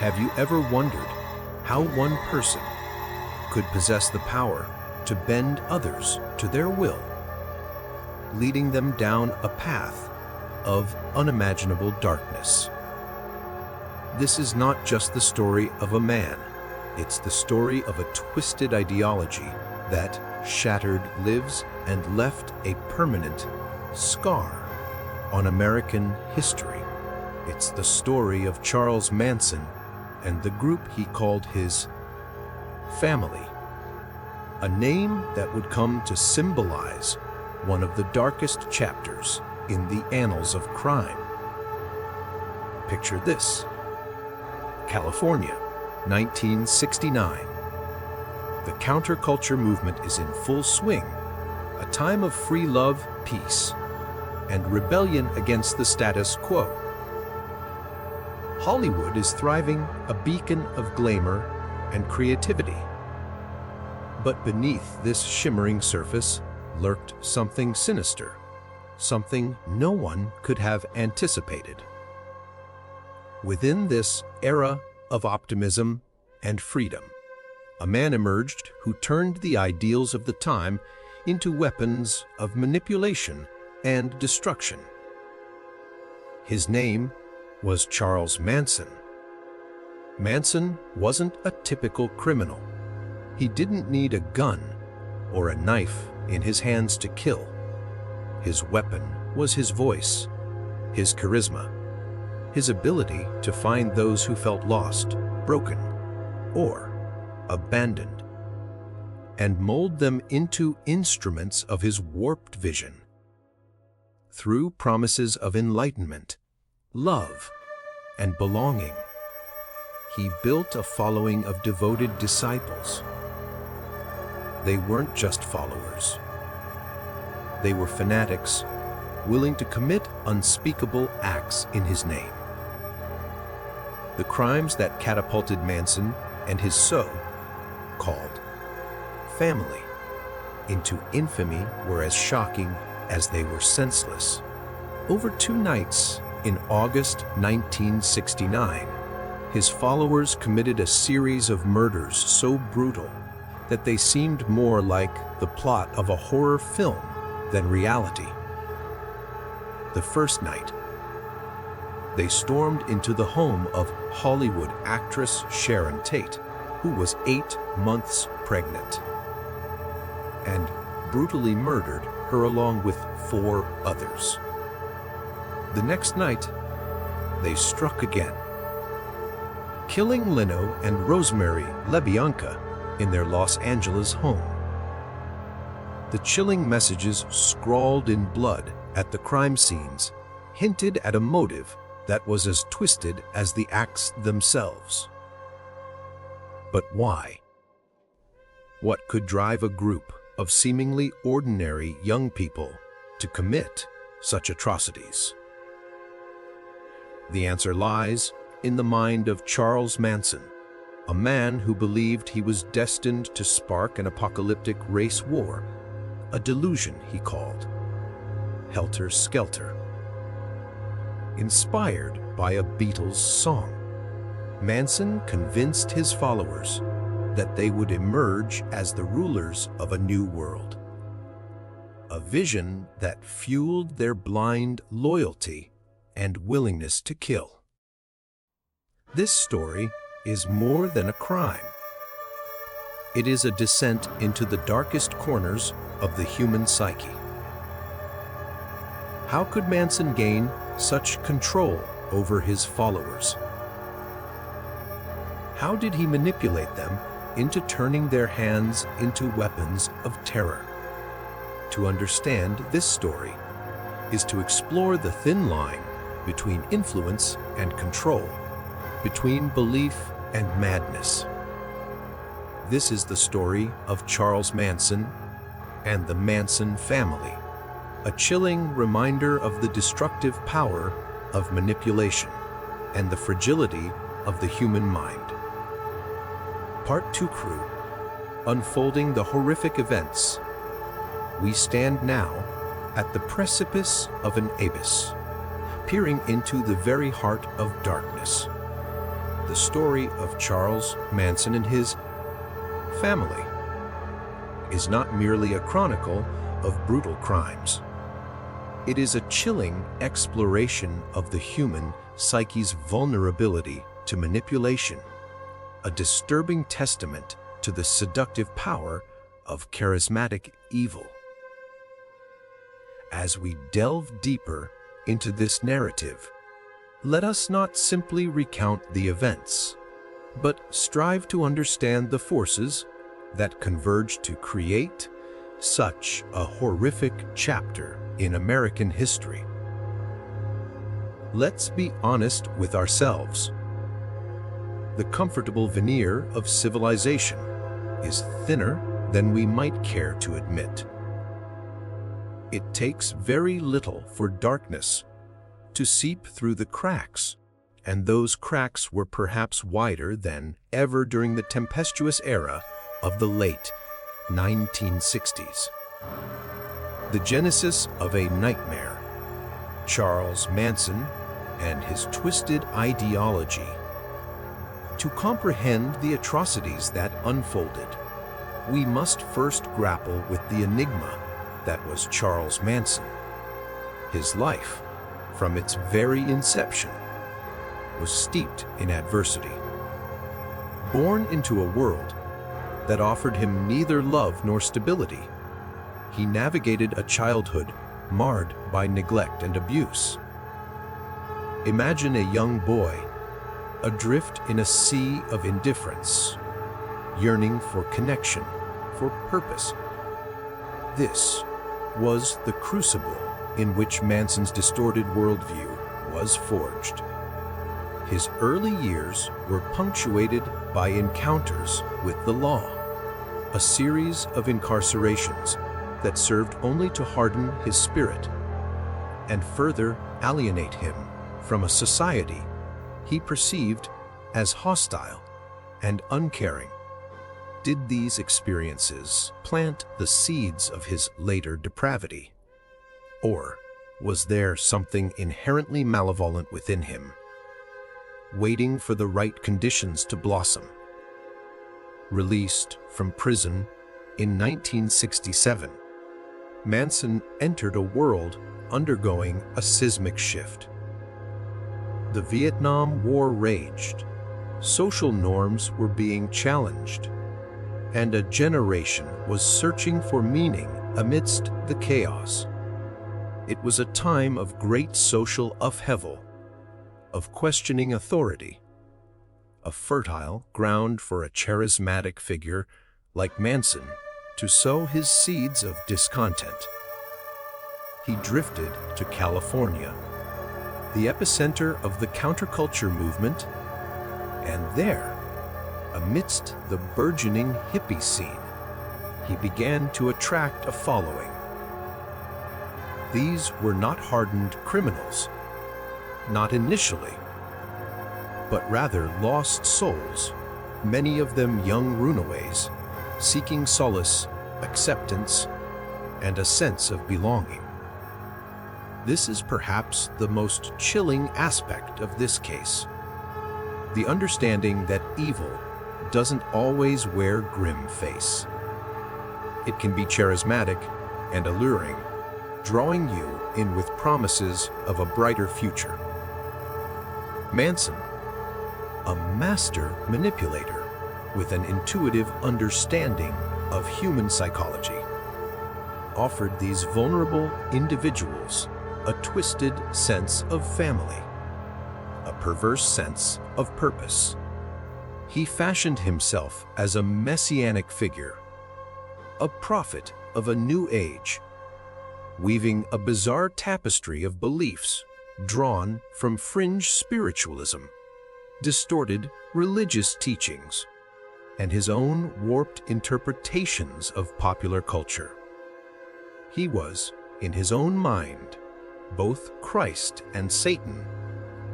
Have you ever wondered how one person could possess the power to bend others to their will, leading them down a path of unimaginable darkness? This is not just the story of a man, it's the story of a twisted ideology that shattered lives and left a permanent scar on American history. It's the story of Charles Manson and the group he called his family, a name that would come to symbolize one of the darkest chapters in the annals of crime. Picture this: California, 1969. The counterculture movement is in full swing, a time of free love, peace, and rebellion against the status quo. Hollywood is thriving, a beacon of glamour and creativity. But beneath this shimmering surface lurked something sinister, something no one could have anticipated. Within this era of optimism and freedom, a man emerged who turned the ideals of the time into weapons of manipulation and destruction. His name was Charles Manson. Manson wasn't a typical criminal. He didn't need a gun or a knife in his hands to kill. His weapon was his voice, his charisma, his ability to find those who felt lost, broken, or abandoned, and mold them into instruments of his warped vision. Through promises of enlightenment, love, and belonging, he built a following of devoted disciples. They weren't just followers. They were fanatics, willing to commit unspeakable acts in his name. The crimes that catapulted Manson and his so-called family into infamy were as shocking as they were senseless. Over 2 nights in August 1969, his followers committed a series of murders so brutal that they seemed more like the plot of a horror film than reality. The first night, they stormed into the home of Hollywood actress Sharon Tate, who was 8 months pregnant, and brutally murdered her along with 4 others. The next night, they struck again, killing Leno and Rosemary LaBianca in their Los Angeles home. The chilling messages scrawled in blood at the crime scenes hinted at a motive that was as twisted as the acts themselves. But why? What could drive a group of seemingly ordinary young people to commit such atrocities? The answer lies in the mind of Charles Manson, a man who believed he was destined to spark an apocalyptic race war, a delusion he called Helter Skelter. Inspired by a Beatles song, Manson convinced his followers that they would emerge as the rulers of a new world, a vision that fueled their blind loyalty and willingness to kill. This story is more than a crime. It is a descent into the darkest corners of the human psyche. How could Manson gain such control over his followers? How did he manipulate them into turning their hands into weapons of terror? To understand this story is to explore the thin line between influence and control, between belief and madness. This is the story of Charles Manson and the Manson family, a chilling reminder of the destructive power of manipulation and the fragility of the human mind. Part 2 Crew, unfolding the horrific events. We stand now at the precipice of an abyss, peering into the very heart of darkness. the story of Charles Manson and his family is not merely a chronicle of brutal crimes. It is a chilling exploration of the human psyche's vulnerability to manipulation, a disturbing testament to the seductive power of charismatic evil. As we delve deeper into this narrative, let us not simply recount the events, but strive to understand the forces that converge to create such a horrific chapter in American history. Let's be honest with ourselves. The comfortable veneer of civilization is thinner than we might care to admit. It takes very little for darkness to seep through the cracks, and those cracks were perhaps wider than ever during the tempestuous era of the late 1960s. The genesis of a nightmare, Charles Manson and his twisted ideology. To comprehend the atrocities that unfolded, we must first grapple with the enigma that was Charles Manson. His life, from its very inception, was steeped in adversity. Born into a world that offered him neither love nor stability, he navigated a childhood marred by neglect and abuse. Imagine a young boy adrift in a sea of indifference, yearning for connection, for purpose. This was the crucible in which Manson's distorted worldview was forged. His early years were punctuated by encounters with the law, a series of incarcerations that served only to harden his spirit and further alienate him from a society he perceived as hostile and uncaring. Did these experiences plant the seeds of his later depravity? Or was there something inherently malevolent within him, waiting for the right conditions to blossom? Released from prison in 1967, Manson entered a world undergoing a seismic shift. The Vietnam War raged, social norms were being challenged, and a generation was searching for meaning amidst the chaos. It was a time of great social upheaval, of questioning authority, a fertile ground for a charismatic figure like Manson to sow his seeds of discontent. He drifted to California, the epicenter of the counterculture movement, and there, amidst the burgeoning hippie scene, he began to attract a following. These were not hardened criminals, not initially, but rather lost souls, many of them young runaways, seeking solace, acceptance, and a sense of belonging. This is perhaps the most chilling aspect of this case, the understanding that evil doesn't always wear grim face. It can be charismatic and alluring, drawing you in with promises of a brighter future. Manson, a master manipulator with an intuitive understanding of human psychology, offered these vulnerable individuals a twisted sense of family, a perverse sense of purpose. He fashioned himself as a messianic figure, a prophet of a new age, weaving a bizarre tapestry of beliefs drawn from fringe spiritualism, distorted religious teachings, and his own warped interpretations of popular culture. He was, in his own mind, both Christ and Satan,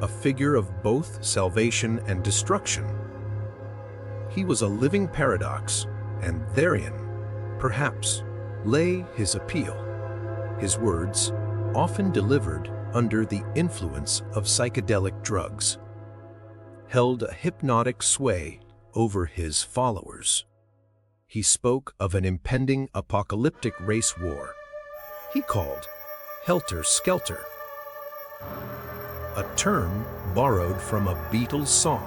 a figure of both salvation and destruction. He was a living paradox, and therein, perhaps, lay his appeal. His words, often delivered under the influence of psychedelic drugs, held a hypnotic sway over his followers. He spoke of an impending apocalyptic race war he called Helter Skelter, a term borrowed from a Beatles song,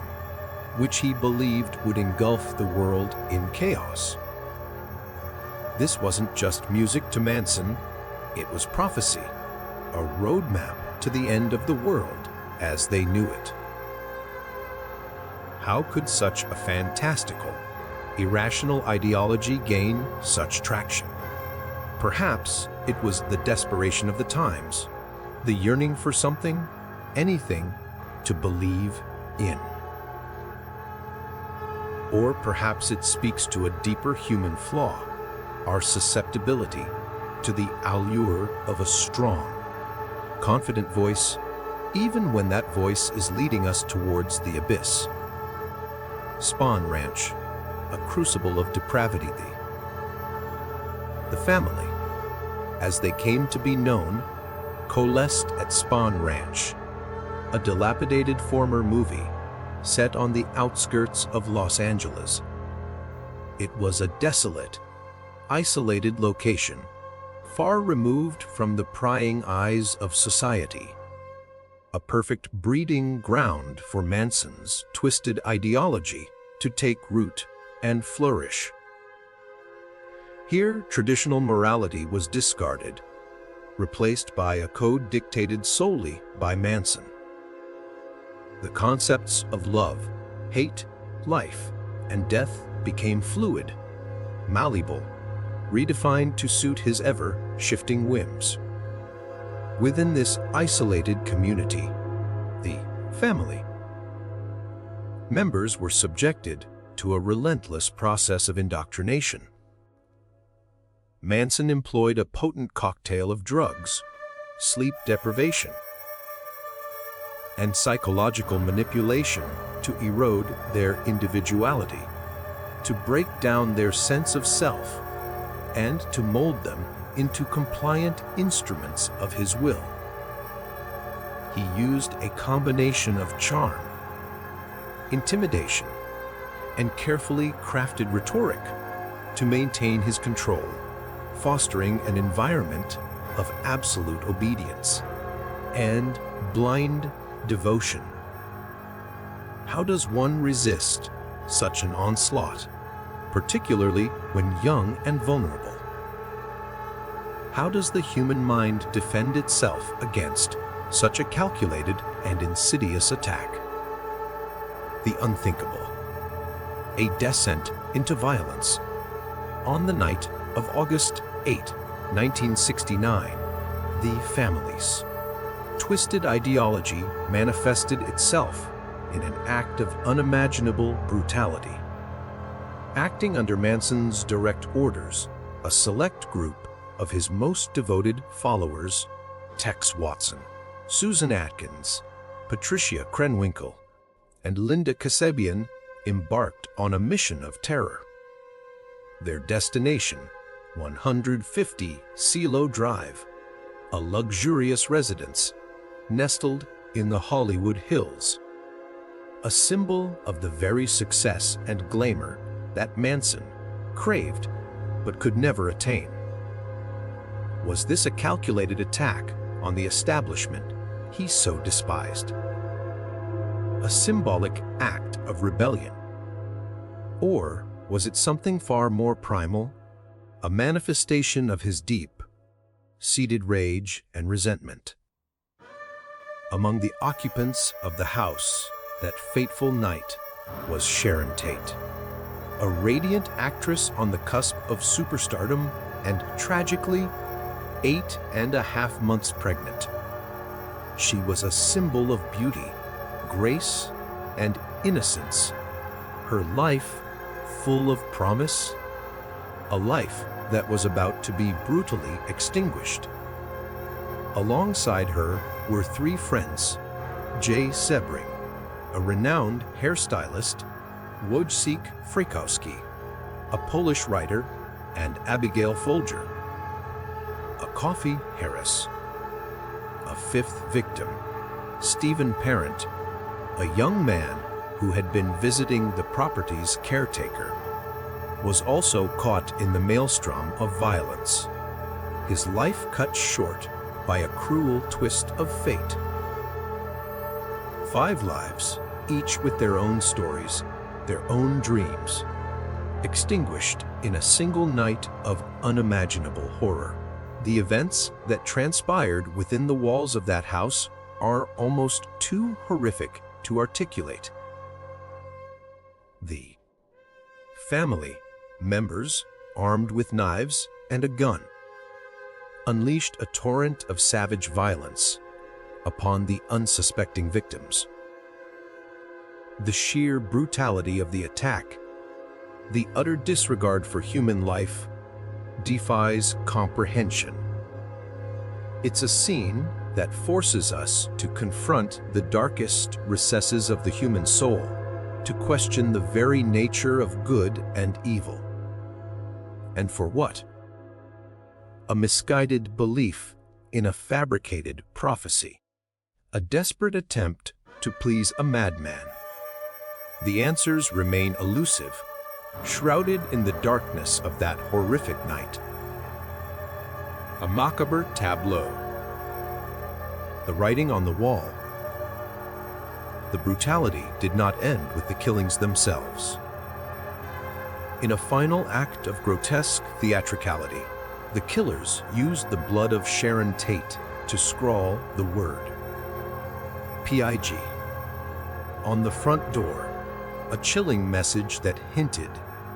which he believed would engulf the world in chaos. This wasn't just music to Manson, it was prophecy, a roadmap to the end of the world as they knew it. How could such a fantastical, irrational ideology gain such traction? Perhaps it was the desperation of the times, the yearning for something, anything, to believe in. Or perhaps it speaks to a deeper human flaw, our susceptibility to the allure of a strong, confident voice, even when that voice is leading us towards the abyss. Spawn Ranch, a crucible of depravity. The family, as they came to be known, coalesced at Spawn Ranch, a dilapidated former movie set on the outskirts of Los Angeles. It was a desolate, isolated location, far removed from the prying eyes of society. A perfect breeding ground for Manson's twisted ideology to take root and flourish. Here, traditional morality was discarded, replaced by a code dictated solely by Manson. The concepts of love, hate, life, and death became fluid, malleable, redefined to suit his ever-shifting whims. Within this isolated community, the family, members were subjected to a relentless process of indoctrination. Manson employed a potent cocktail of drugs, sleep deprivation, and psychological manipulation to erode their individuality, to break down their sense of self, and to mold them into compliant instruments of his will. He used a combination of charm, intimidation, and carefully crafted rhetoric to maintain his control, fostering an environment of absolute obedience and blind devotion. How does one resist such an onslaught, particularly when young and vulnerable? How does the human mind defend itself against such a calculated and insidious attack? The unthinkable. A descent into violence. On the night of August 8, 1969, the family's twisted ideology manifested itself in an act of unimaginable brutality. Acting under Manson's direct orders, a select group of his most devoted followers, Tex Watson, Susan Atkins, Patricia Krenwinkel, and Linda Kasabian, embarked on a mission of terror. Their destination, 150 Cielo Drive, a luxurious residence nestled in the Hollywood Hills, a symbol of the very success and glamour that Manson craved but could never attain. Was this a calculated attack on the establishment he so despised? A symbolic act of rebellion? Or was it something far more primal, a manifestation of his deep-seated rage and resentment? Among the occupants of the house that fateful night was Sharon Tate, a radiant actress on the cusp of superstardom and tragically 8.5 months pregnant. She was a symbol of beauty, grace, and innocence. Her life full of promise, a life that was about to be brutally extinguished. Alongside her were three friends: Jay Sebring, a renowned hairstylist, Wojciech Frykowski, a Polish writer, and Abigail Folger, a coffee heiress. A fifth victim, Stephen Parent, a young man who had been visiting the property's caretaker, was also caught in the maelstrom of violence, his life cut short by a cruel twist of fate. 5 lives, each with their own stories, their own dreams, extinguished in a single night of unimaginable horror. The events that transpired within the walls of that house are almost too horrific to articulate. The family members, armed with knives and a gun, unleashed a torrent of savage violence upon the unsuspecting victims. The sheer brutality of the attack, the utter disregard for human life, defies comprehension. It's a scene that forces us to confront the darkest recesses of the human soul, to question the very nature of good and evil. And for what? A misguided belief in a fabricated prophecy, a desperate attempt to please a madman. The answers remain elusive, shrouded in the darkness of that horrific night. A macabre tableau. The writing on the wall. The brutality did not end with the killings themselves. In a final act of grotesque theatricality, the killers used the blood of Sharon Tate to scrawl the word PIG on the front door, a chilling message that hinted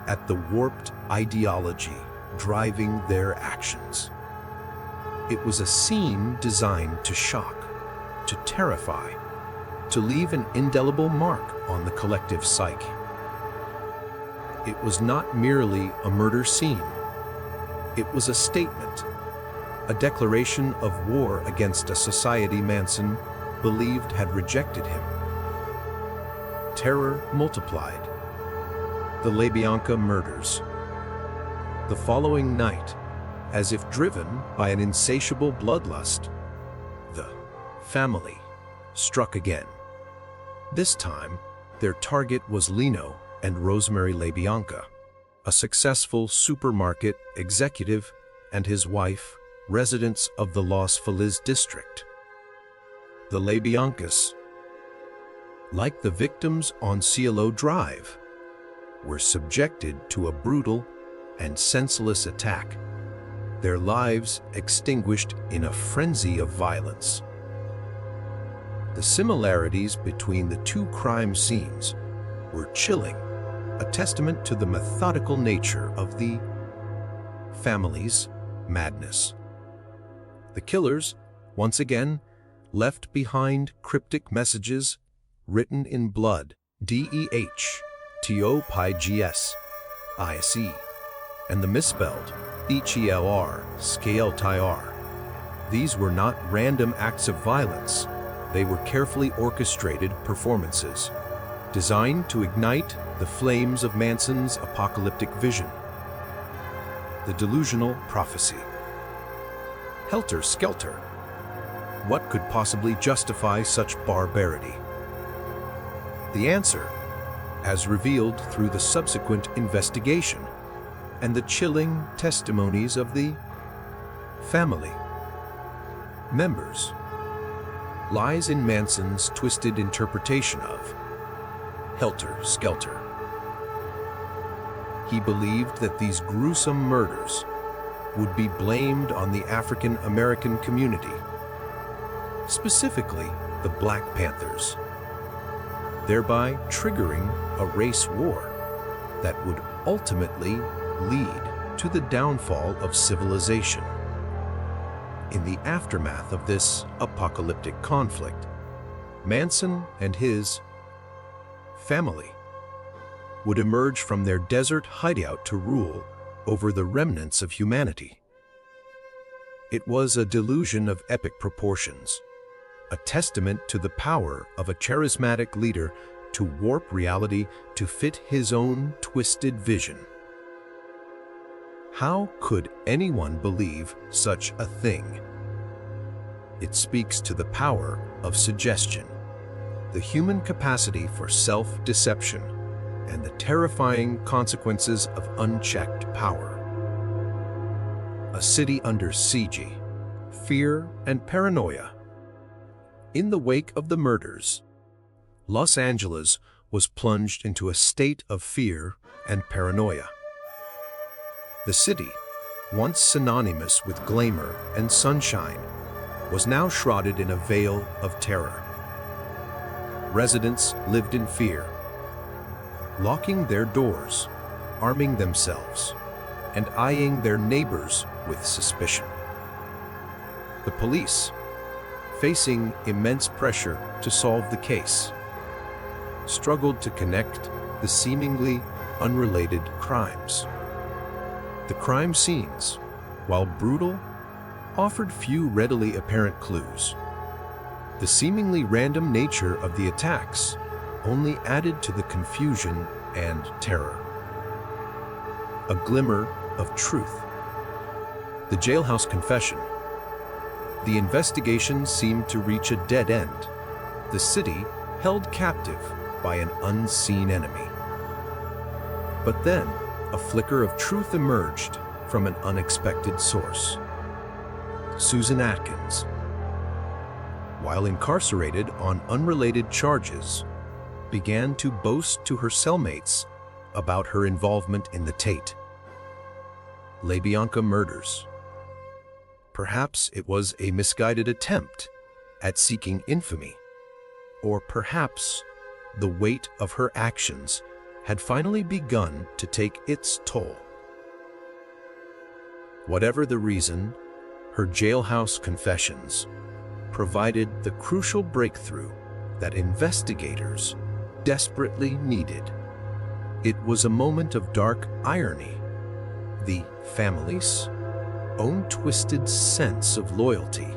at the warped ideology driving their actions. It was a scene designed to shock, to terrify, to leave an indelible mark on the collective psyche. It was not merely a murder scene. It was a statement, a declaration of war against a society Manson believed had rejected him. Terror multiplied. The LaBianca murders. The following night, as if driven by an insatiable bloodlust, the family struck again. This time, their target was Lino and Rosemary LaBianca, a successful supermarket executive and his wife, residents of the Los Feliz district. The LaBiancas, like the victims on Cielo Drive, were subjected to a brutal and senseless attack, their lives extinguished in a frenzy of violence. The similarities between the two crime scenes were chilling, a testament to the methodical nature of the family's madness. The killers, once again, left behind cryptic messages written in blood, DEHTOPIGS, ISE, and the misspelled HELR, scale TIR. These were not random acts of violence. They were carefully orchestrated performances, designed to ignite the flames of Manson's apocalyptic vision. The delusional prophecy. Helter skelter. What could possibly justify such barbarity? The answer, as revealed through the subsequent investigation and the chilling testimonies of the family members, lies in Manson's twisted interpretation of helter skelter. He believed that these gruesome murders would be blamed on the African American community, specifically the Black Panthers, thereby triggering a race war that would ultimately lead to the downfall of civilization. In the aftermath of this apocalyptic conflict, Manson and his family would emerge from their desert hideout to rule over the remnants of humanity. It was a delusion of epic proportions, a testament to the power of a charismatic leader to warp reality to fit his own twisted vision. How could anyone believe such a thing? It speaks to the power of suggestion, the human capacity for self-deception and the terrifying consequences of unchecked power. A city under siege, fear and paranoia. In the wake of the murders, Los Angeles was plunged into a state of fear and paranoia. The city, once synonymous with glamour and sunshine, was now shrouded in a veil of terror. Residents lived in fear, locking their doors, arming themselves, and eyeing their neighbors with suspicion. The police, facing immense pressure to solve the case, struggled to connect the seemingly unrelated crimes. The crime scenes, while brutal, offered few readily apparent clues. The seemingly random nature of the attacks only added to the confusion and terror. A glimmer of truth. The jailhouse confession. The investigation seemed to reach a dead end, the city held captive by an unseen enemy. But then, a flicker of truth emerged from an unexpected source. Susan Atkins, while incarcerated on unrelated charges, began to boast to her cellmates about her involvement in the Tate LaBianca murders. Perhaps it was a misguided attempt at seeking infamy, or perhaps the weight of her actions had finally begun to take its toll. Whatever the reason, her jailhouse confessions provided the crucial breakthrough that investigators desperately needed. It was a moment of dark irony. The family's own twisted sense of loyalty,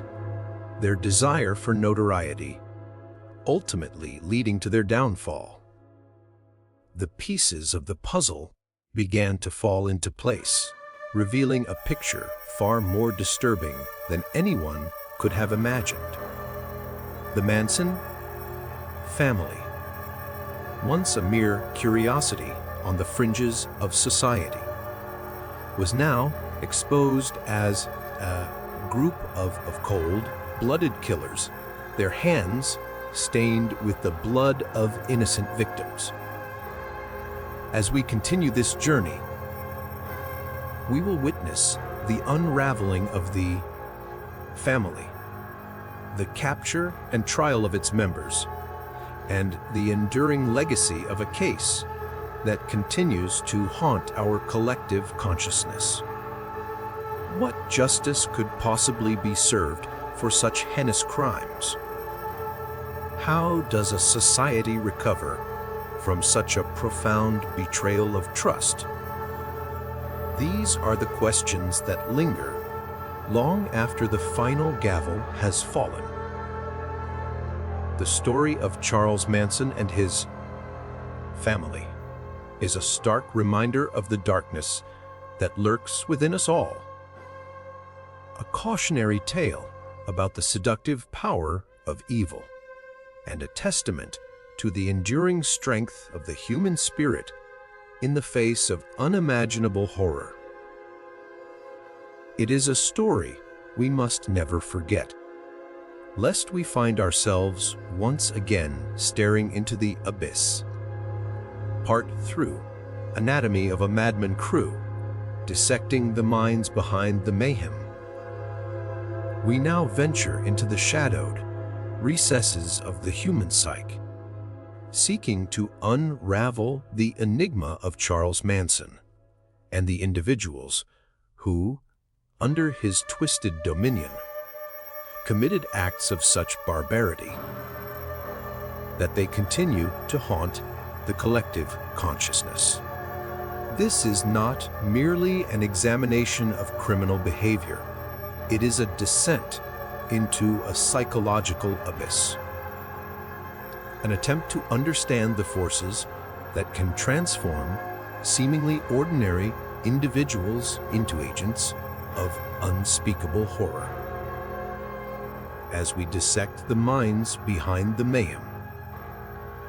their desire for notoriety, ultimately leading to their downfall. The pieces of the puzzle began to fall into place, revealing a picture far more disturbing than anyone could have imagined. The Manson family, once a mere curiosity on the fringes of society, was now exposed as a group of cold-blooded killers, their hands stained with the blood of innocent victims. As we continue this journey, we will witness the unraveling of the family, the capture and trial of its members, and the enduring legacy of a case that continues to haunt our collective consciousness. What justice could possibly be served for such heinous crimes? How does a society recover from such a profound betrayal of trust? These are the questions that linger long after the final gavel has fallen. The story of Charles Manson and his family is a stark reminder of the darkness that lurks within us all. A cautionary tale about the seductive power of evil, and a testament to the enduring strength of the human spirit in the face of unimaginable horror. It is a story we must never forget, lest we find ourselves once again staring into the abyss. Part 3, Anatomy of a Madman Crew, dissecting the minds behind the mayhem. We now venture into the shadowed recesses of the human psyche, seeking to unravel the enigma of Charles Manson and the individuals who, under his twisted dominion, committed acts of such barbarity that they continue to haunt the collective consciousness. This is not merely an examination of criminal behavior. It is a descent into a psychological abyss, an attempt to understand the forces that can transform seemingly ordinary individuals into agents of unspeakable horror. As we dissect the minds behind the mayhem,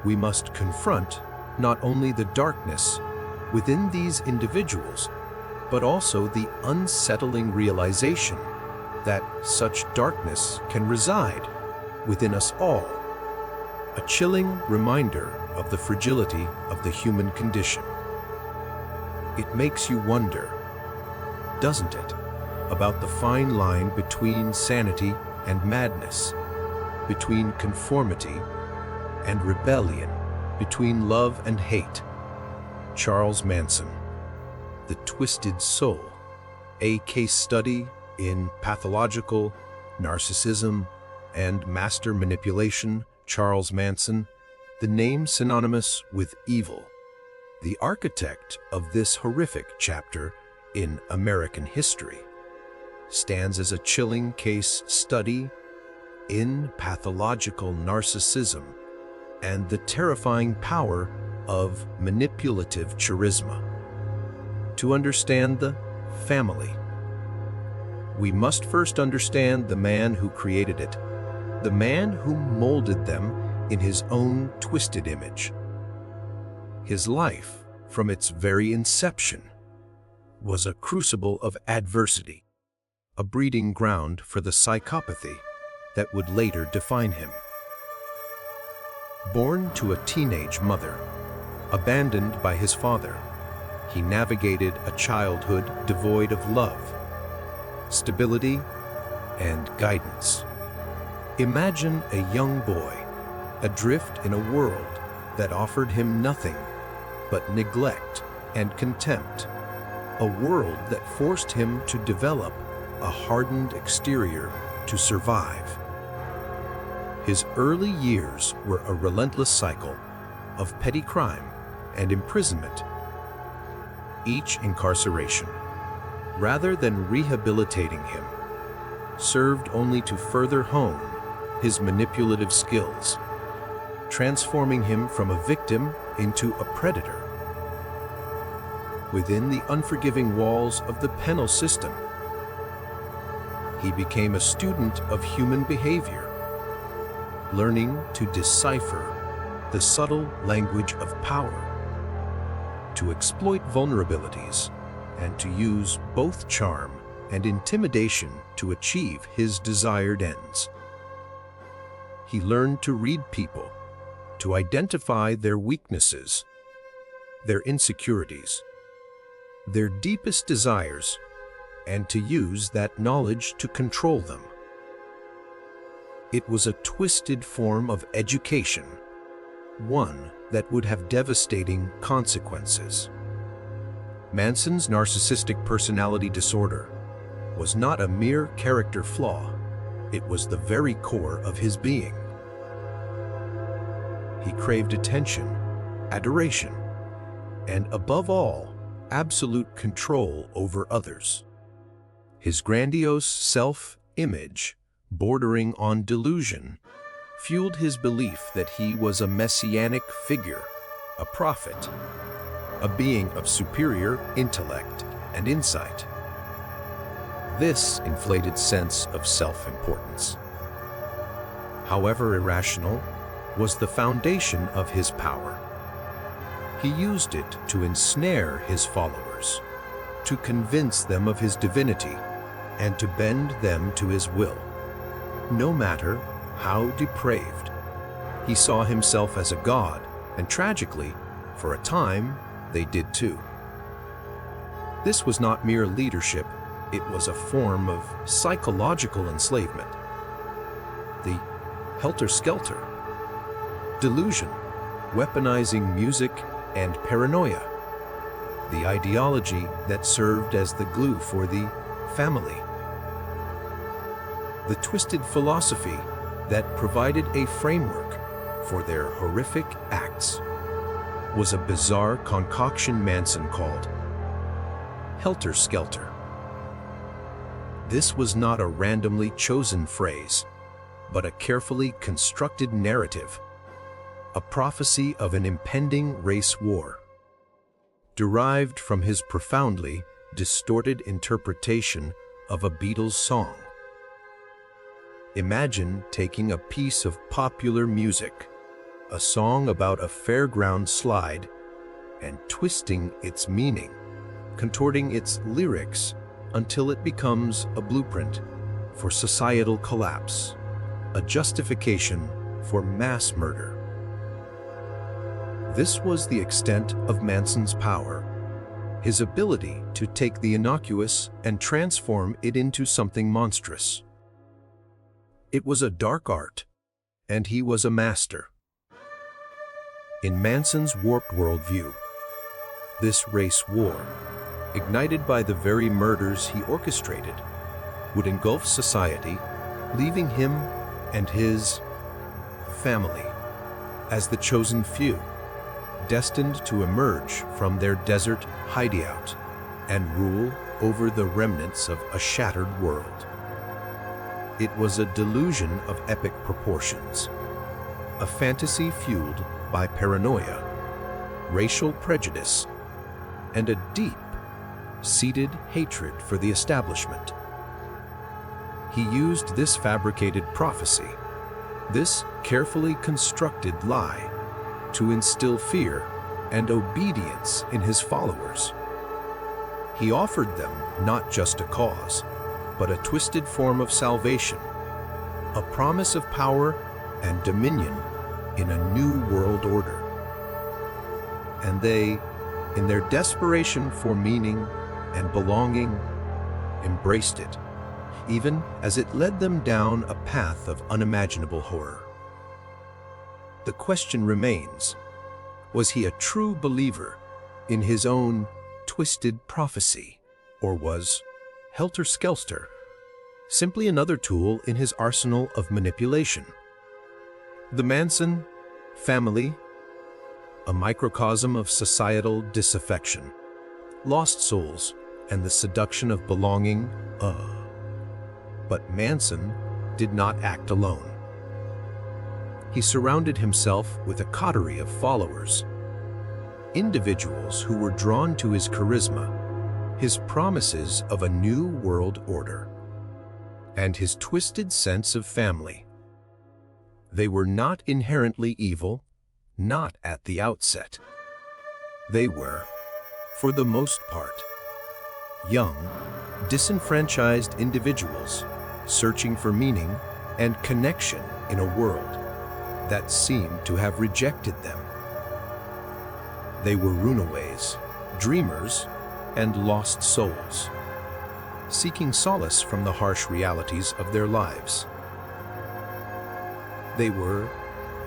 we must confront not only the darkness within these individuals, but also the unsettling realization that such darkness can reside within us all. A chilling reminder of the fragility of the human condition. It makes you wonder, doesn't it, about the fine line between sanity and madness, between conformity and rebellion, between love and hate. Charles Manson, The Twisted Soul, a case study in pathological narcissism and master manipulation. Charles Manson, the name synonymous with evil, the architect of this horrific chapter in American history, stands as a chilling case study in pathological narcissism and the terrifying power of manipulative charisma. To understand the family, we must first understand the man who created it, the man who molded them in his own twisted image. His life, from its very inception, was a crucible of adversity, a breeding ground for the psychopathy that would later define him. Born to a teenage mother, abandoned by his father, he navigated a childhood devoid of love, stability, and guidance. Imagine a young boy adrift in a world that offered him nothing but neglect and contempt, a world that forced him to develop a hardened exterior to survive. His early years were a relentless cycle of petty crime and imprisonment. Each incarceration, rather than rehabilitating him, served only to further hone his manipulative skills, transforming him from a victim into a predator. Within the unforgiving walls of the penal system, he became a student of human behavior, learning to decipher the subtle language of power, to exploit vulnerabilities, and to use both charm and intimidation to achieve his desired ends. He learned to read people, to identify their weaknesses, their insecurities, their deepest desires, and to use that knowledge to control them. It was a twisted form of education, one that would have devastating consequences. Manson's narcissistic personality disorder was not a mere character flaw, it was the very core of his being. He craved attention, adoration, and above all, absolute control over others. His grandiose self-image, bordering on delusion, fueled his belief that he was a messianic figure, a prophet, a being of superior intellect and insight. This inflated sense of self-importance, however irrational, was the foundation of his power. He used it to ensnare his followers, to convince them of his divinity, and to bend them to his will. No matter how depraved, he saw himself as a god, and tragically, for a time, they did too. This was not mere leadership, it was a form of psychological enslavement. The helter-skelter, delusion, weaponizing music and paranoia, the ideology that served as the glue for the family, the twisted philosophy that provided a framework for their horrific acts, was a bizarre concoction Manson called helter-skelter. This was not a randomly chosen phrase, but a carefully constructed narrative, a prophecy of an impending race war, derived from his profoundly distorted interpretation of a Beatles song. Imagine taking a piece of popular music, a song about a fairground slide, and twisting its meaning, contorting its lyrics until it becomes a blueprint for societal collapse, a justification for mass murder. This was the extent of Manson's power, his ability to take the innocuous and transform it into something monstrous. It was a dark art, and he was a master. In Manson's warped worldview, this race war, ignited by the very murders he orchestrated, would engulf society, leaving him and his family as the chosen few, destined to emerge from their desert hideout and rule over the remnants of a shattered world. It was a delusion of epic proportions, a fantasy fueled by paranoia, racial prejudice, and a deep-seated hatred for the establishment. He used this fabricated prophecy, this carefully constructed lie, to instill fear and obedience in his followers. He offered them not just a cause, but a twisted form of salvation, a promise of power and dominion in a new world order. And they, in their desperation for meaning and belonging, embraced it, even as it led them down a path of unimaginable horror. The question remains, was he a true believer in his own twisted prophecy, or was Helter Skelter simply another tool in his arsenal of manipulation? The Manson family, a microcosm of societal disaffection, lost souls, and the seduction of belonging. But Manson did not act alone. He surrounded himself with a coterie of followers, individuals who were drawn to his charisma, his promises of a new world order, and his twisted sense of family. They were not inherently evil, not at the outset. They were, for the most part, young, disenfranchised individuals searching for meaning and connection in a world that seemed to have rejected them. They were runaways, dreamers, and lost souls, seeking solace from the harsh realities of their lives. They were,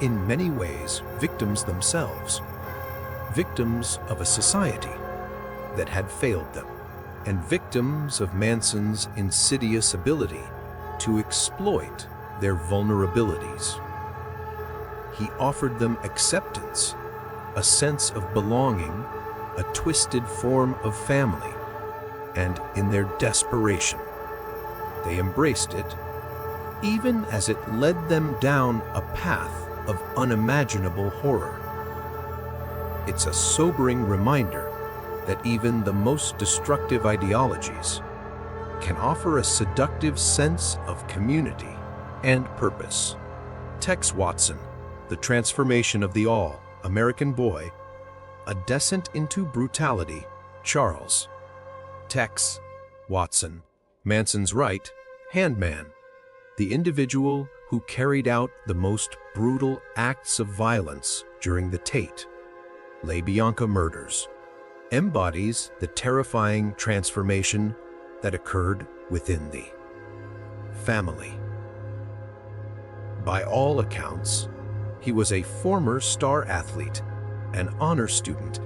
in many ways, victims themselves, victims of a society that had failed them, and victims of Manson's insidious ability to exploit their vulnerabilities. He offered them acceptance, a sense of belonging, a twisted form of family, and in their desperation, they embraced it, even as it led them down a path of unimaginable horror. It's a sobering reminder that even the most destructive ideologies can offer a seductive sense of community and purpose. Tex Watson, The Transformation of the All-American Boy, A Descent into Brutality, Charles. Tex Watson, Manson's right-hand man, the individual who carried out the most brutal acts of violence during the Tate LaBianca murders, embodies the terrifying transformation that occurred within the family. By all accounts, he was a former star athlete, an honor student,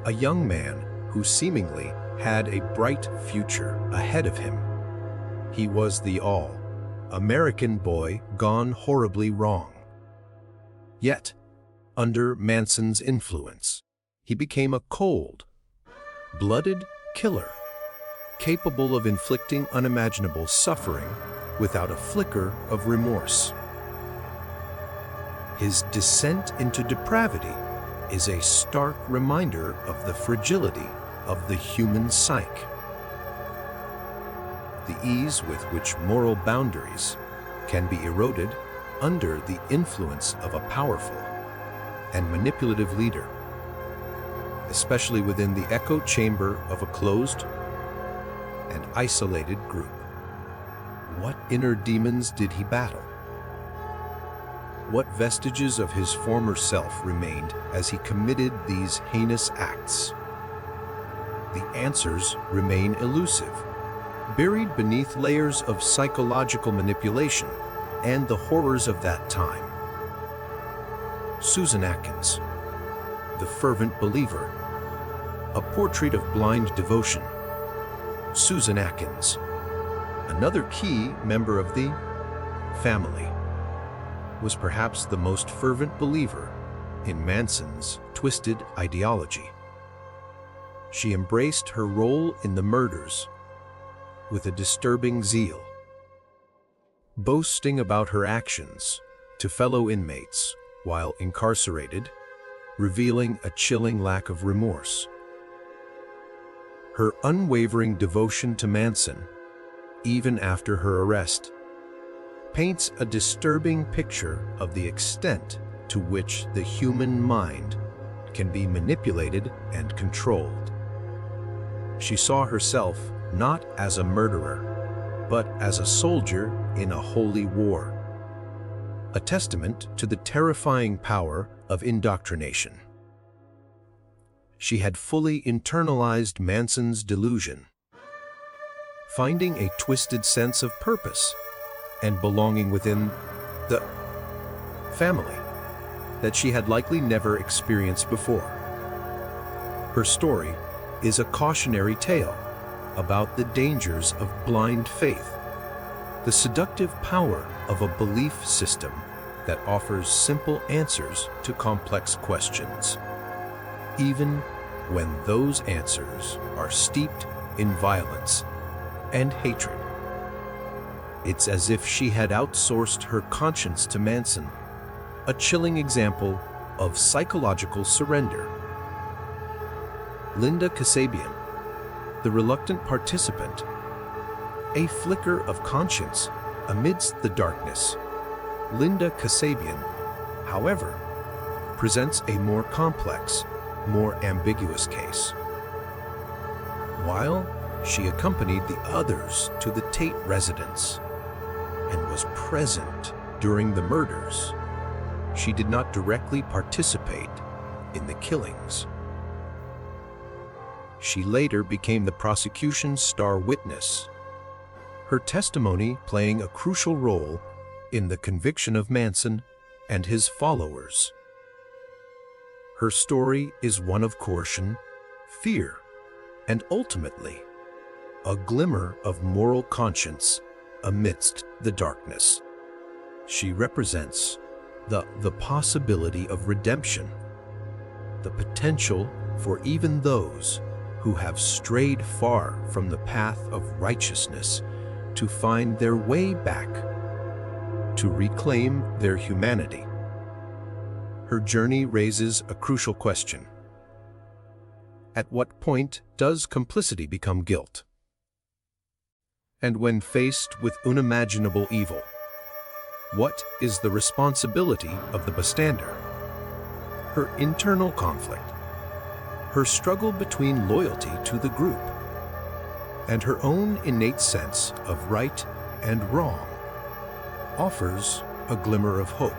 a young man who seemingly had a bright future ahead of him. He was the all-American boy gone horribly wrong. Yet, under Manson's influence, he became a cold-blooded killer, capable of inflicting unimaginable suffering without a flicker of remorse. His descent into depravity is a stark reminder of the fragility of the human psyche. The ease with which moral boundaries can be eroded under the influence of a powerful and manipulative leader, especially within the echo chamber of a closed and isolated group. What inner demons did he battle? What vestiges of his former self remained as he committed these heinous acts? The answers remain elusive, buried beneath layers of psychological manipulation and the horrors of that time. Susan Atkins, the fervent believer, a portrait of blind devotion. Susan Atkins, another key member of the family, was perhaps the most fervent believer in Manson's twisted ideology. She embraced her role in the murders with a disturbing zeal, boasting about her actions to fellow inmates while incarcerated, revealing a chilling lack of remorse. Her unwavering devotion to Manson, even after her arrest, paints a disturbing picture of the extent to which the human mind can be manipulated and controlled. She saw herself not as a murderer, but as a soldier in a holy war, a testament to the terrifying power of indoctrination. She had fully internalized Manson's delusion, finding a twisted sense of purpose and belonging within the family that she had likely never experienced before. Her story is a cautionary tale about the dangers of blind faith, the seductive power of a belief system that offers simple answers to complex questions, even when those answers are steeped in violence and hatred. It's as if she had outsourced her conscience to Manson, a chilling example of psychological surrender. Linda Kasabian, the reluctant participant, a flicker of conscience amidst the darkness. Linda Kasabian, however, presents a more complex, more ambiguous case. While she accompanied the others to the Tate residence and was present during the murders, she did not directly participate in the killings. She later became the prosecution's star witness, her testimony playing a crucial role in the conviction of Manson and his followers. Her story is one of caution, fear, and ultimately, a glimmer of moral conscience amidst the darkness. She represents the possibility of redemption, the potential for even those who have strayed far from the path of righteousness to find their way back, to reclaim their humanity. Her journey raises a crucial question. At what point does complicity become guilt? And when faced with unimaginable evil, what is the responsibility of the bystander? Her internal conflict, her struggle between loyalty to the group, and her own innate sense of right and wrong offers a glimmer of hope,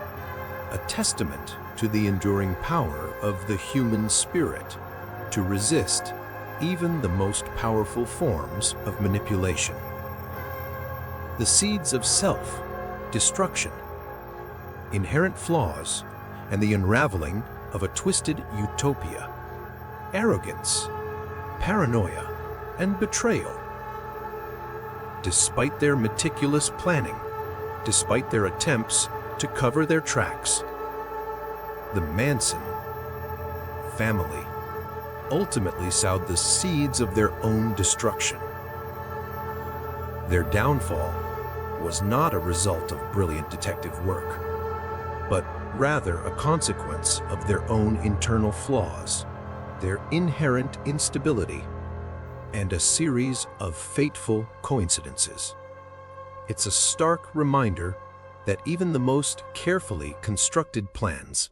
a testament to the enduring power of the human spirit to resist even the most powerful forms of manipulation. The seeds of self-destruction, inherent flaws, and the unraveling of a twisted utopia, arrogance, paranoia, and betrayal. Despite their meticulous planning, despite their attempts to cover their tracks, the Manson family ultimately sowed the seeds of their own destruction. Their downfall was not a result of brilliant detective work, but rather a consequence of their own internal flaws, their inherent instability, and a series of fateful coincidences. It's a stark reminder that even the most carefully constructed plans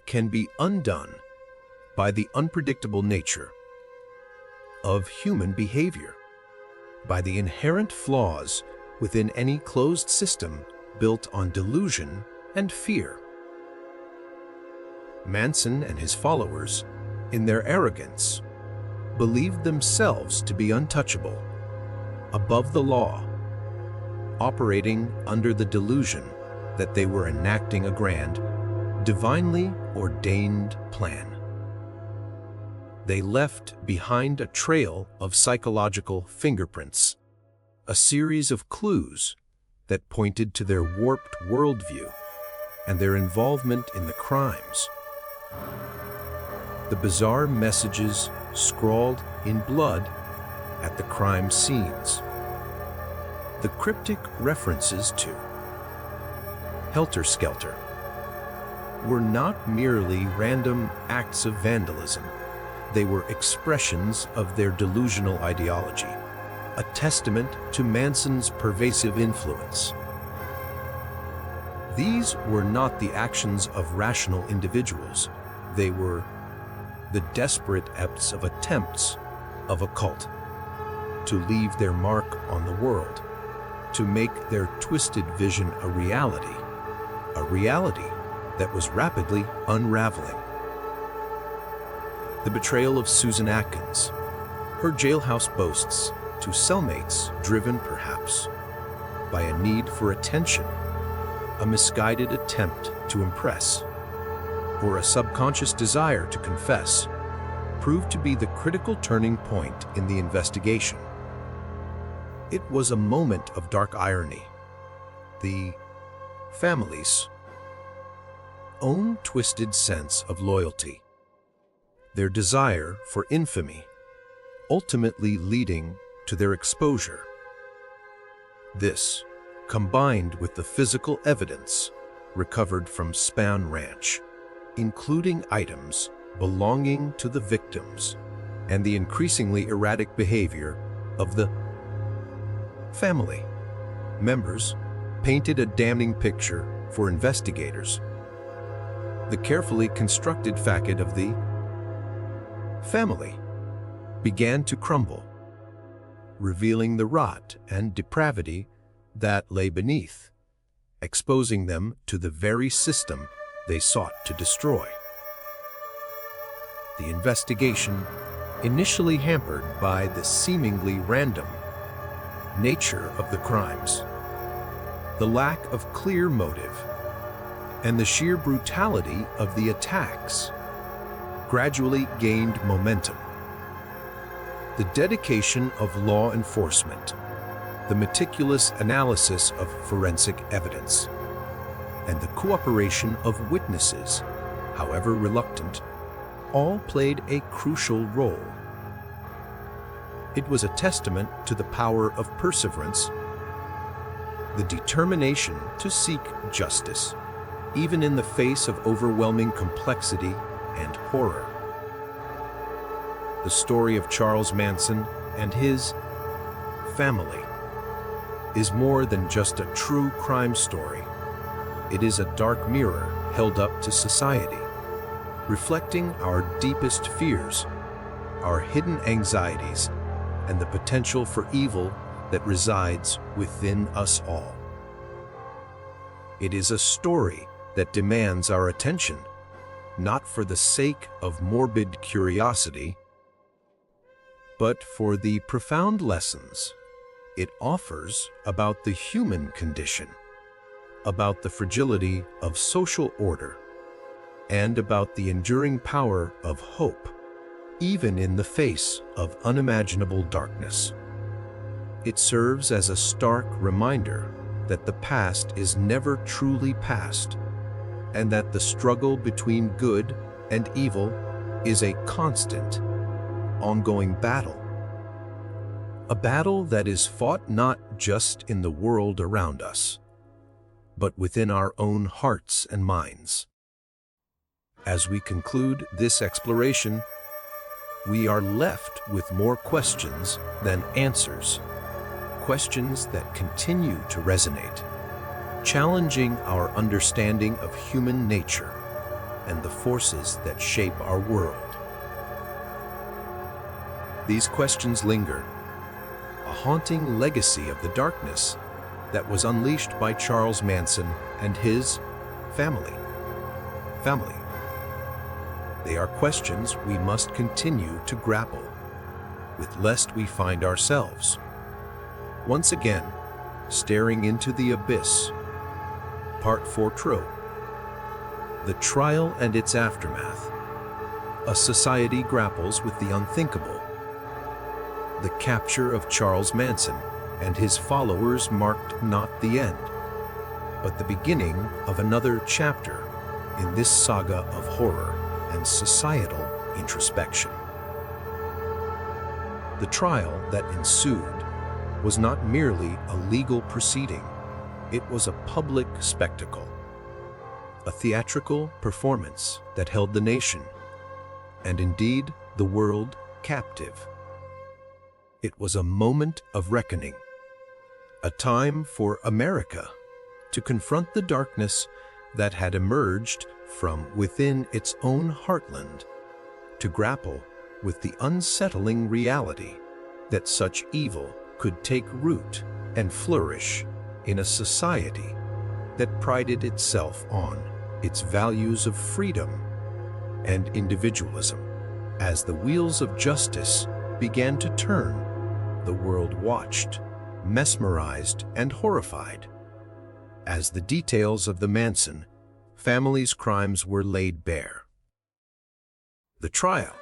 can be undone by the unpredictable nature of human behavior, by the inherent flaws within any closed system built on delusion and fear. Manson and his followers, in their arrogance, believed themselves to be untouchable, above the law, operating under the delusion that they were enacting a grand, divinely ordained plan. They left behind a trail of psychological fingerprints, a series of clues that pointed to their warped worldview and their involvement in the crimes. The bizarre messages scrawled in blood at the crime scenes. The cryptic references to Helter Skelter were not merely random acts of vandalism. They were expressions of their delusional ideology, a testament to Manson's pervasive influence. These were not the actions of rational individuals. They were the desperate acts of attempts of a cult to leave their mark on the world, to make their twisted vision a reality that was rapidly unraveling. The betrayal of Susan Atkins, her jailhouse boasts to cellmates driven perhaps by a need for attention, a misguided attempt to impress, or a subconscious desire to confess, proved to be the critical turning point in the investigation. It was a moment of dark irony. The family's own twisted sense of loyalty, their desire for infamy, ultimately leading to their exposure. This, combined with the physical evidence recovered from Spahn Ranch, including items belonging to the victims, and the increasingly erratic behavior of the family members, painted a damning picture for investigators. The carefully constructed facade of the family began to crumble, revealing the rot and depravity that lay beneath, exposing them to the very system they sought to destroy. The investigation, initially hampered by the seemingly random nature of the crimes, the lack of clear motive, and the sheer brutality of the attacks, gradually gained momentum. The dedication of law enforcement, the meticulous analysis of forensic evidence, and the cooperation of witnesses, however reluctant, all played a crucial role. It was a testament to the power of perseverance, the determination to seek justice, even in the face of overwhelming complexity and horror. The story of Charles Manson and his family is more than just a true crime story. It is a dark mirror held up to society, reflecting our deepest fears, our hidden anxieties, and the potential for evil that resides within us all. It is a story that demands our attention, not for the sake of morbid curiosity, but for the profound lessons it offers about the human condition, about the fragility of social order, and about the enduring power of hope, even in the face of unimaginable darkness. It serves as a stark reminder that the past is never truly past, and that the struggle between good and evil is a constant, ongoing battle. A battle that is fought not just in the world around us, but within our own hearts and minds. As we conclude this exploration, we are left with more questions than answers, questions that continue to resonate, challenging our understanding of human nature, and the forces that shape our world. These questions linger, a haunting legacy of the darkness that was unleashed by Charles Manson and his family. They are questions we must continue to grapple with, lest we find ourselves once again staring into the abyss. Part 4 True. The trial and its aftermath. A society grapples with the unthinkable. The capture of Charles Manson and his followers marked not the end, but the beginning of another chapter in this saga of horror and societal introspection. The trial that ensued was not merely a legal proceeding, it was a public spectacle, a theatrical performance that held the nation, and indeed the world, captive. It was a moment of reckoning, a time for America to confront the darkness that had emerged from within its own heartland, to grapple with the unsettling reality that such evil could take root and flourish in a society that prided itself on its values of freedom and individualism. As the wheels of justice began to turn, the world watched, mesmerized and horrified, as the details of the Manson family's crimes were laid bare. The trial,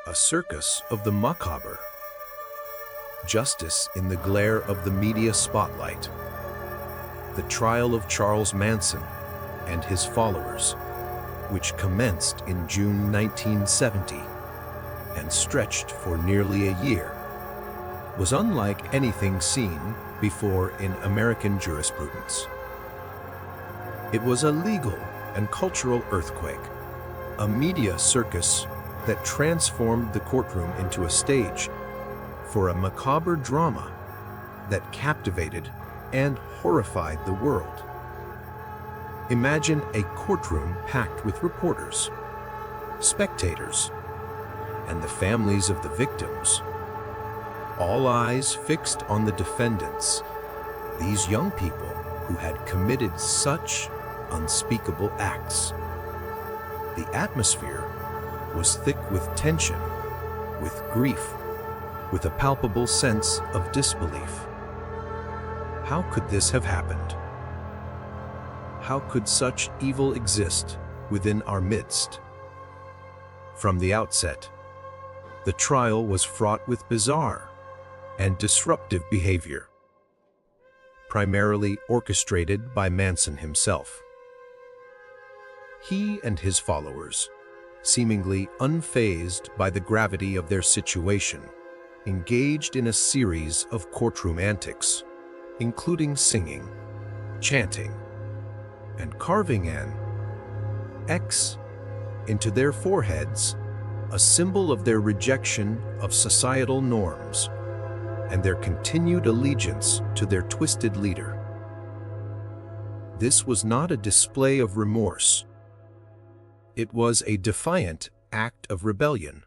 a circus of the macabre. Justice in the glare of the media spotlight. The trial of Charles Manson and his followers, which commenced in June 1970 and stretched for nearly a year, was unlike anything seen before in American jurisprudence. It was a legal and cultural earthquake, a media circus that transformed the courtroom into a stage for a macabre drama that captivated and horrified the world. Imagine a courtroom packed with reporters, spectators, and the families of the victims. All eyes fixed on the defendants, these young people who had committed such unspeakable acts. The atmosphere was thick with tension, with grief, with a palpable sense of disbelief. How could this have happened? How could such evil exist within our midst? From the outset, the trial was fraught with bizarre and disruptive behavior, primarily orchestrated by Manson himself. He and his followers, seemingly unfazed by the gravity of their situation, engaged in a series of courtroom antics, including singing, chanting, and carving an X into their foreheads, a symbol of their rejection of societal norms and their continued allegiance to their twisted leader. This was not a display of remorse. It was a defiant act of rebellion,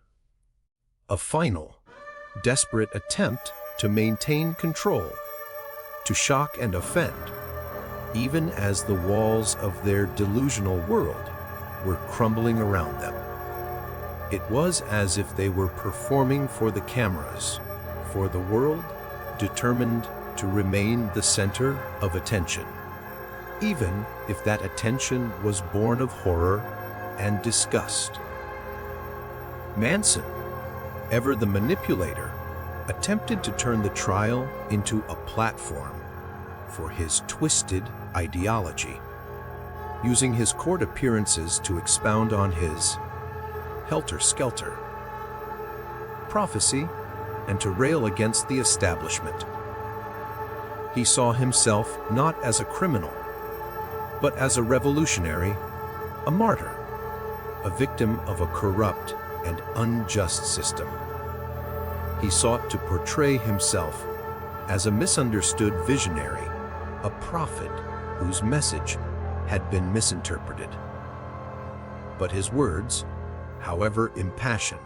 a final, desperate attempt to maintain control, to shock and offend, even as the walls of their delusional world were crumbling around them. It was as if they were performing for the cameras, for the world, determined to remain the center of attention, even if that attention was born of horror and disgust. Manson, ever the manipulator, attempted to turn the trial into a platform for his twisted ideology, using his court appearances to expound on his helter-skelter prophecy and to rail against the establishment. He saw himself not as a criminal, but as a revolutionary, a martyr, a victim of a corrupt and unjust system. He sought to portray himself as a misunderstood visionary, a prophet whose message had been misinterpreted. but his words, however impassioned,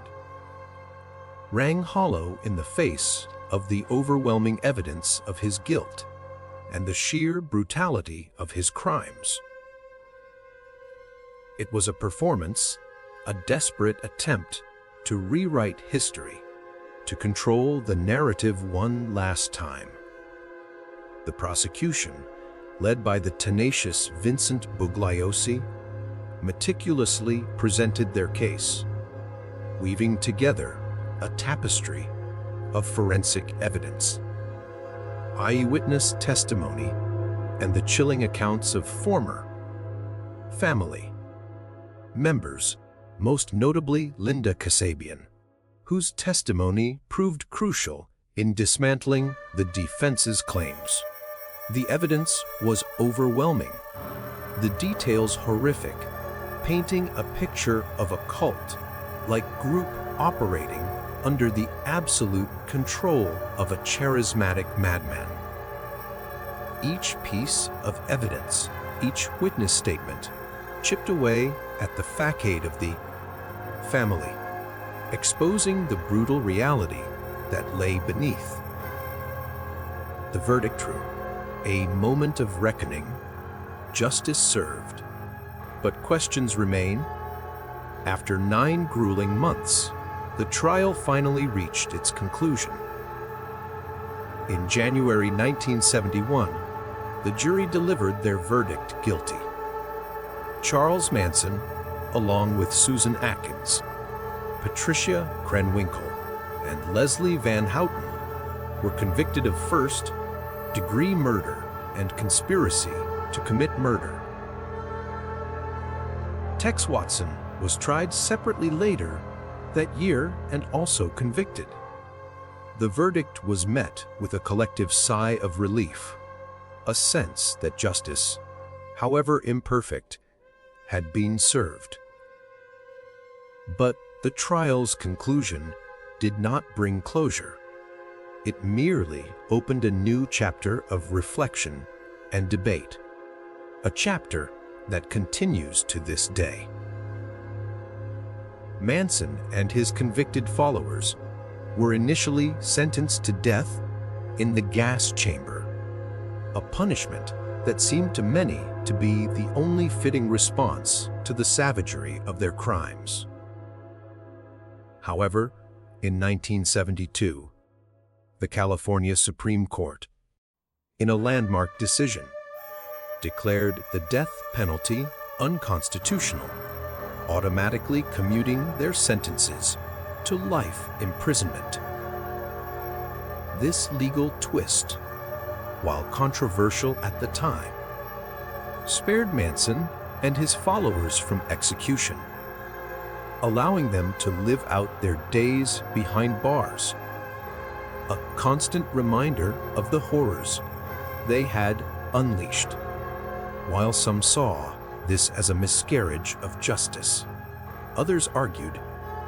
rang hollow in the face of the overwhelming evidence of his guilt and the sheer brutality of his crimes. It was a performance, a desperate attempt to rewrite history, to control the narrative one last time. The prosecution, led by the tenacious Vincent Bugliosi, meticulously presented their case, weaving together a tapestry of forensic evidence, eyewitness testimony, and the chilling accounts of former family members, most notably Linda Kasabian, whose testimony proved crucial in dismantling the defense's claims. The evidence was overwhelming, the details horrific, painting a picture of a cult-like group operating under the absolute control of a charismatic madman. Each piece of evidence, each witness statement, chipped away at the facade of the family, exposing the brutal reality that lay beneath. The verdict drew a moment of reckoning, justice served, but questions remain. After 9 grueling months, the trial finally reached its conclusion. In January 1971, the jury delivered their verdict guilty. Charles Manson, along with Susan Atkins, Patricia Krenwinkel, and Leslie Van Houten, were convicted of first-degree murder and conspiracy to commit murder. Tex Watson was tried separately later that year and also convicted. The verdict was met with a collective sigh of relief, a sense that justice, however imperfect, had been served. But the trial's conclusion did not bring closure. It merely opened a new chapter of reflection and debate, a chapter that continues to this day. Manson and his convicted followers were initially sentenced to death in the gas chamber, a punishment that seemed to many to be the only fitting response to the savagery of their crimes. However, in 1972, the California Supreme Court, in a landmark decision, declared the death penalty unconstitutional, automatically commuting their sentences to life imprisonment. This legal twist, while controversial at the time, spared Manson and his followers from execution, allowing them to live out their days behind bars, a constant reminder of the horrors they had unleashed. While some saw this as a miscarriage of justice, others argued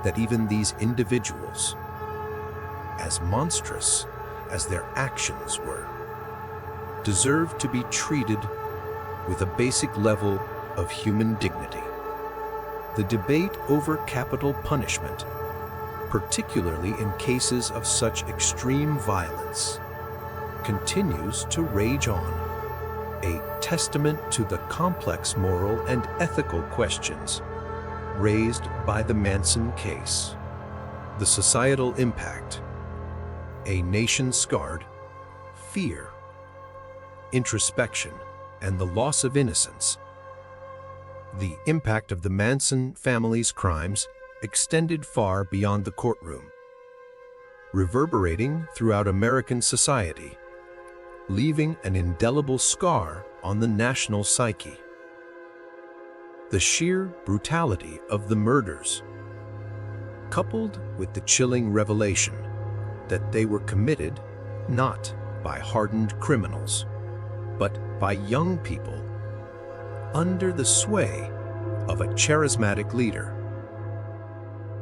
that even these individuals, as monstrous as their actions were, deserved to be treated with a basic level of human dignity. The debate over capital punishment, particularly in cases of such extreme violence, continues to rage on, a testament to the complex moral and ethical questions raised by the Manson case. The societal impact, a nation scarred, fear, introspection, and the loss of innocence. The impact of the Manson family's crimes extended far beyond the courtroom, reverberating throughout American society, leaving an indelible scar on the national psyche. The sheer brutality of the murders, coupled with the chilling revelation that they were committed not by hardened criminals, but by young people under the sway of a charismatic leader,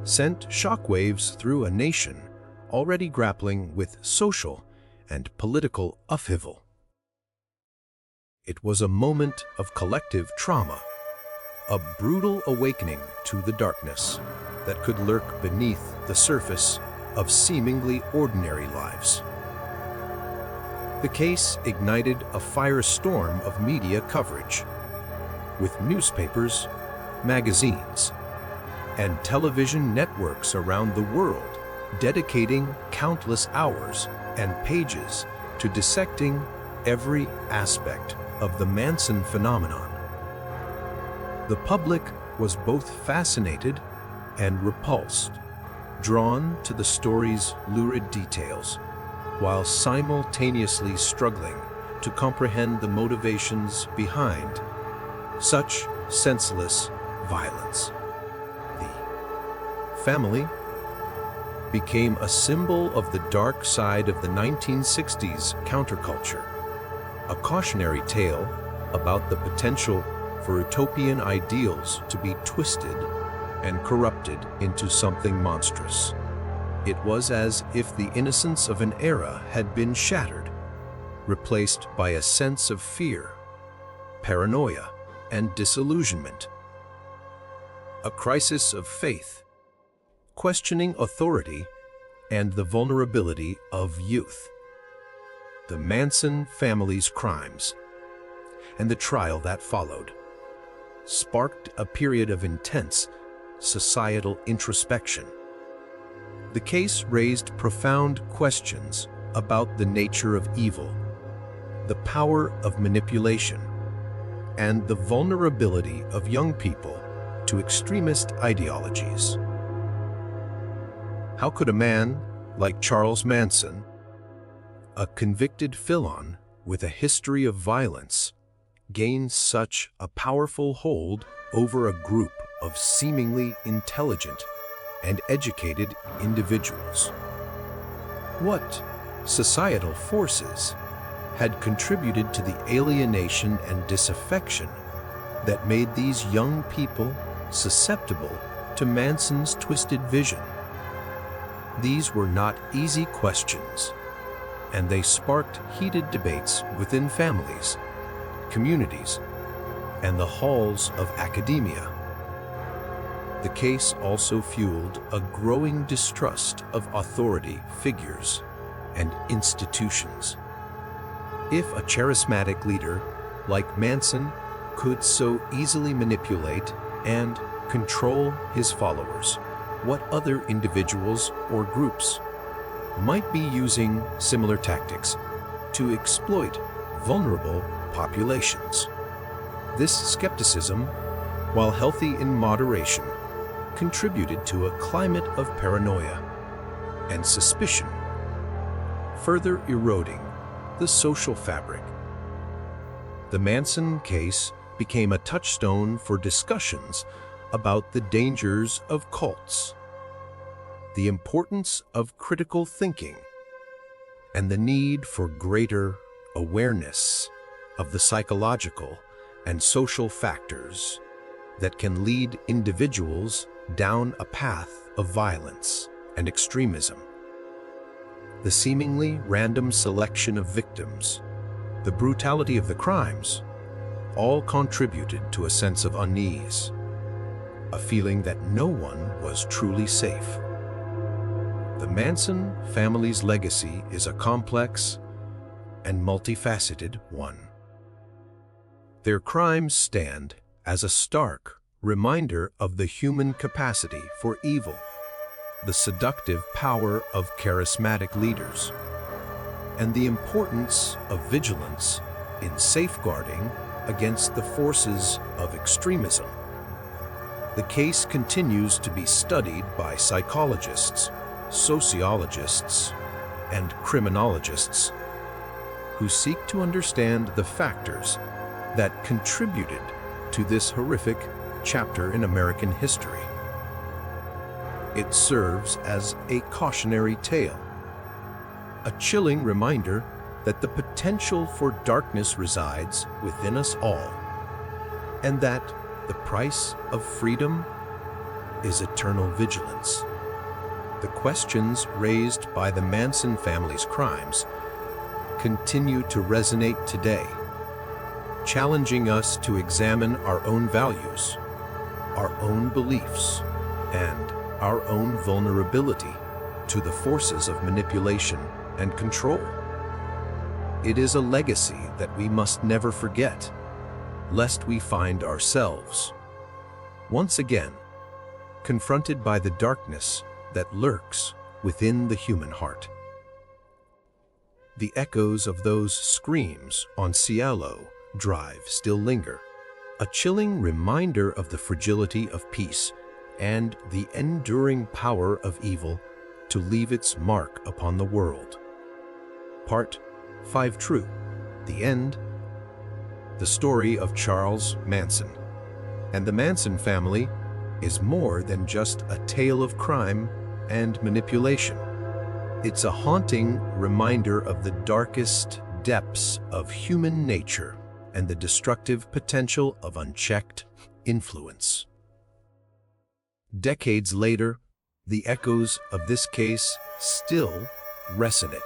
sent shockwaves through a nation already grappling with social and political upheaval. It was a moment of collective trauma, a brutal awakening to the darkness that could lurk beneath the surface of seemingly ordinary lives. The case ignited a firestorm of media coverage, with newspapers, magazines, and television networks around the world dedicating countless hours and pages to dissecting every aspect of the Manson phenomenon. The public was both fascinated and repulsed, drawn to the story's lurid details, while simultaneously struggling to comprehend the motivations behind such senseless violence. The family became a symbol of the dark side of the 1960s counterculture, a cautionary tale about the potential for utopian ideals to be twisted and corrupted into something monstrous. It was as if the innocence of an era had been shattered, replaced by a sense of fear, paranoia, and disillusionment. A crisis of faith, questioning authority, and the vulnerability of youth. The Manson family's crimes, and the trial that followed, sparked a period of intense societal introspection. The case raised profound questions about the nature of evil, the power of manipulation, and the vulnerability of young people to extremist ideologies. How could a man like Charles Manson, a convicted felon with a history of violence, gain such a powerful hold over a group of seemingly intelligent and educated individuals? What societal forces had contributed to the alienation and disaffection that made these young people susceptible to Manson's twisted vision? These were not easy questions, and they sparked heated debates within families, communities, and the halls of academia. The case also fueled a growing distrust of authority figures and institutions. If a charismatic leader like Manson could so easily manipulate and control his followers, what other individuals or groups might be using similar tactics to exploit vulnerable populations? This skepticism, while healthy in moderation, contributed to a climate of paranoia and suspicion, further eroding the social fabric. The Manson case became a touchstone for discussions about the dangers of cults, the importance of critical thinking, and the need for greater awareness of the psychological and social factors that can lead individuals down a path of violence and extremism. The seemingly random selection of victims, the brutality of the crimes, all contributed to a sense of unease, a feeling that no one was truly safe. The Manson family's legacy is a complex and multifaceted one. Their crimes stand as a stark reminder of the human capacity for evil, the seductive power of charismatic leaders, and the importance of vigilance in safeguarding against the forces of extremism. The case continues to be studied by psychologists, sociologists, and criminologists who seek to understand the factors that contributed to this horrific chapter in American history. It serves as a cautionary tale, a chilling reminder that the potential for darkness resides within us all, and that the price of freedom is eternal vigilance. The questions raised by the Manson family's crimes continue to resonate today, challenging us to examine our own values, our own beliefs, and our own vulnerability to the forces of manipulation and control. It is a legacy that we must never forget, lest we find ourselves, once again, confronted by the darkness that lurks within the human heart. The echoes of those screams on Cielo Drive still linger, a chilling reminder of the fragility of peace and the enduring power of evil to leave its mark upon the world. Part 5 True. The End. The story of Charles Manson and the Manson family is more than just a tale of crime and manipulation. It's a haunting reminder of the darkest depths of human nature and the destructive potential of unchecked influence. Decades later, the echoes of this case still resonate,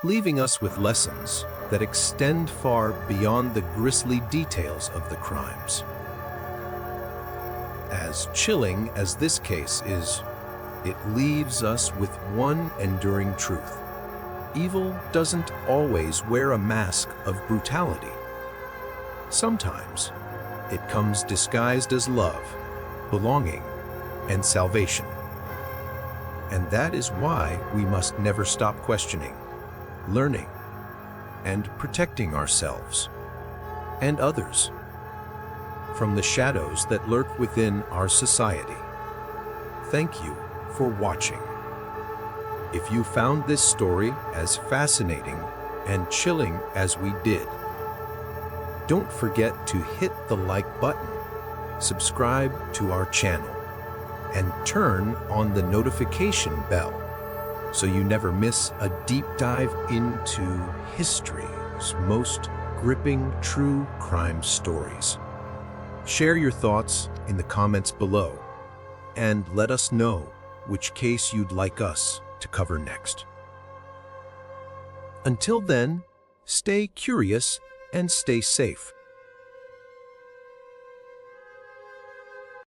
leaving us with lessons that extend far beyond the grisly details of the crimes. As chilling as this case is, it leaves us with one enduring truth. Evil doesn't always wear a mask of brutality. Sometimes it comes disguised as love, belonging, and salvation. And that is why we must never stop questioning, learning, and protecting ourselves and others from the shadows that lurk within our society. Thank you for watching. If you found this story as fascinating and chilling as we did, don't forget to hit the like button, subscribe to our channel, and turn on the notification bell so you never miss a deep dive into history's most gripping true crime stories. Share your thoughts in the comments below and let us know which case you'd like us to cover next. Until then, stay curious and stay safe.